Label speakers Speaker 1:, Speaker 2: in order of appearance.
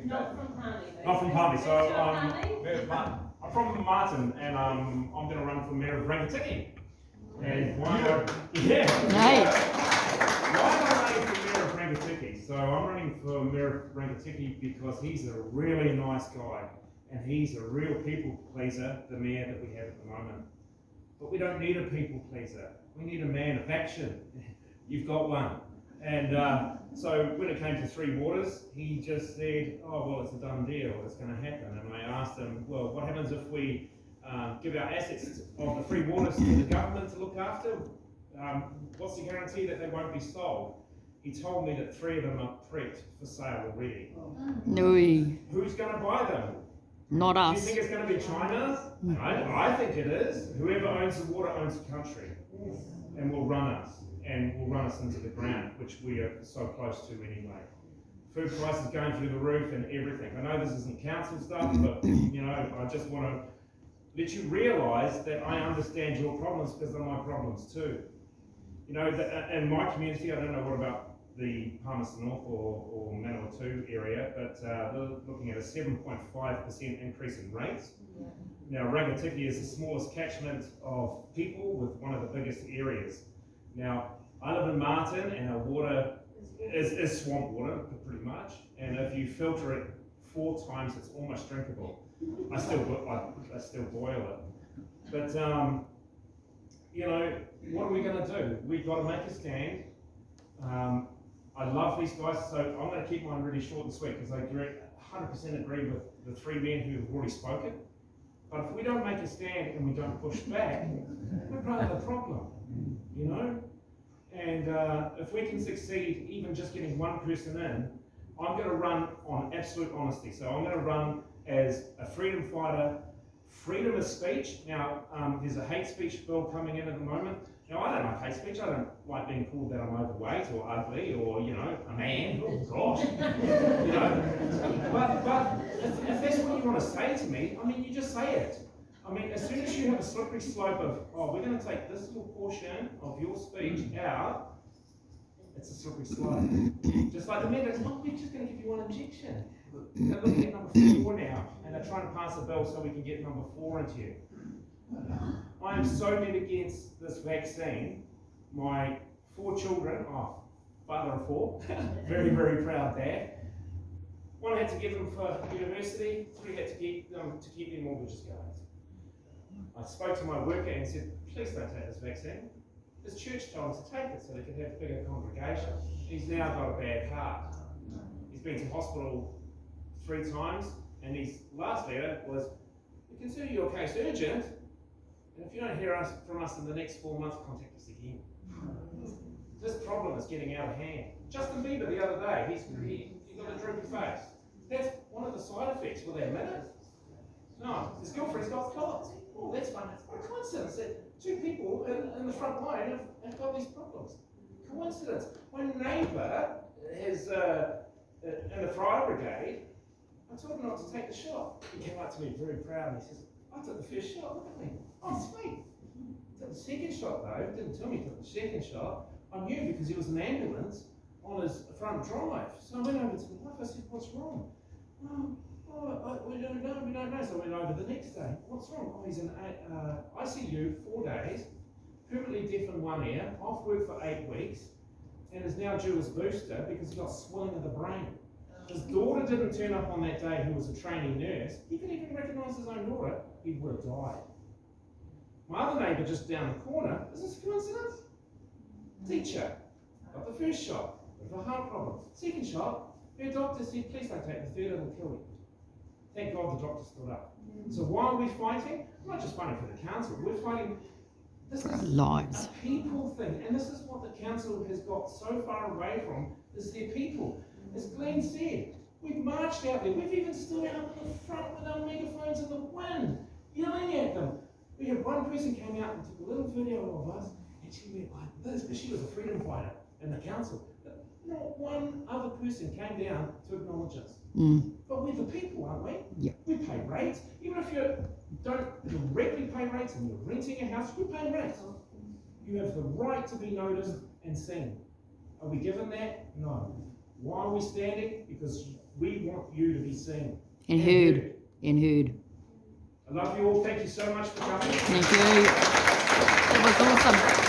Speaker 1: Not from Palmy, though.
Speaker 2: Not from Palmy. So
Speaker 1: Palmy?
Speaker 2: I'm from Martin, and I'm going to run for mayor of Rangitikei. And why am I running for mayor of Rangitikei? So I'm running for mayor of Rangitikei because he's a really nice guy, and he's a real people pleaser, the mayor that we have at the moment. But we don't need a people pleaser. We need a man of action. You've got one. And so when it came to Three Waters, he just said, oh, well, it's a done deal, it's going to happen. And I asked him, well, what happens if we give our assets of the Three Waters to the government to look after? What's the guarantee that they won't be sold? He told me that 3 of them are prepped for sale already.
Speaker 3: No.
Speaker 2: Who's going to buy them?
Speaker 3: Not us.
Speaker 2: Do you think it's going to be China? I think it is. Whoever owns the water owns the country and will run us. And will run us into the ground, which we are so close to anyway. Food prices going through the roof and everything. I know this isn't council stuff, but you know, I just want to let you realise that I understand your problems because they're my problems too. You know, in my community, I don't know what about the Palmerston North or Manawatu area, but they're looking at a 7.5% increase in rates. Now, Rangitikei is the smallest catchment of people with one of the biggest areas. Now, I live in Martin, and our water is swamp water, pretty much. And if you filter it 4 times, it's almost drinkable. I still boil it. But you know, what are we going to do? We've got to make a stand. I love these guys, so I'm going to keep mine really short and sweet because I 100% agree with the 3 men who have already spoken. But if we don't make a stand and we don't push back, we're part of the problem. You know, and if we can succeed, even just getting 1 person in, I'm going to run on absolute honesty. So I'm going to run as a freedom fighter, freedom of speech. Now, there's a hate speech bill coming in at the moment. Now, I don't like hate speech. I don't like being called that I'm overweight or ugly or, you know, a man. Oh, gosh. You know, but if that's what you want to say to me, I mean, you just say it. I mean, as soon as you have a slippery slope of, oh, we're going to take this little portion of your speech out, it's a slippery slope. Just like the medics, oh, we're just going to give you 1 injection. They're looking at number 4 now, and they're trying to pass a bill so we can get number 4 into you. I am so dead against this vaccine. My 4 children, father of 4, very, very proud dad. 1 had to give them for university, 3 had to keep their mortgages going. I spoke to my worker and said, please don't take this vaccine. His church told him to take it so they could have a bigger congregation. He's now got a bad heart. He's been to hospital 3 times, and his last letter was, we consider your case urgent, and if you don't hear from us in the next 4 months, contact us again. This problem is getting out of hand. Justin Bieber the other day, he got a droopy face. That's one of the side effects. Will they admit it? No, his girlfriend's got clots. Oh, that's fun. What a coincidence that 2 people in the front line have got these problems. Coincidence. My neighbour is in the fire brigade. I told him not to take the shot. He came up to me very proud and he says, I took the first shot, look at me. Oh, sweet. Took the second shot though, didn't tell me he took the second shot. I knew because he was an ambulance on his front drive. So I went over to the wife, I said, what's wrong? We don't know. So I went over the next day. What's wrong? Oh, he's in ICU 4 days, permanently deaf in 1 ear, off work for 8 weeks, and is now due his booster because he got swelling of the brain. His daughter didn't turn up on that day, who was a trainee nurse. He could even recognise his own daughter. He would have died. My other neighbour just down the corner, is this a coincidence? Teacher, got the first shot, with a heart problem. Second shot, her doctor said, please don't take the 3rd, it'll kill you. Thank God the doctor stood up. So why are we fighting? We're not just fighting for the council, we're fighting, this is
Speaker 3: lives.
Speaker 2: a people thing, and this is what the council has got so far away from, is their people. As Glenn said, we've marched out there, we've even stood out in the front with our megaphones in the wind, yelling at them. We had 1 person came out and took a little video of us, and she went like this, because she was a freedom fighter in the council. But not 1 other person came down to acknowledge us. But we're the people, aren't we?
Speaker 3: Yeah.
Speaker 2: We pay rates. Even if you don't directly pay rates and you're renting a house, we pay rates. You have the right to be noticed and seen. Are we given that? No. Why are we standing? Because we want you to be seen.
Speaker 3: And heard. And heard.
Speaker 2: I love you all. Thank you so much for coming.
Speaker 3: Thank you. It was awesome.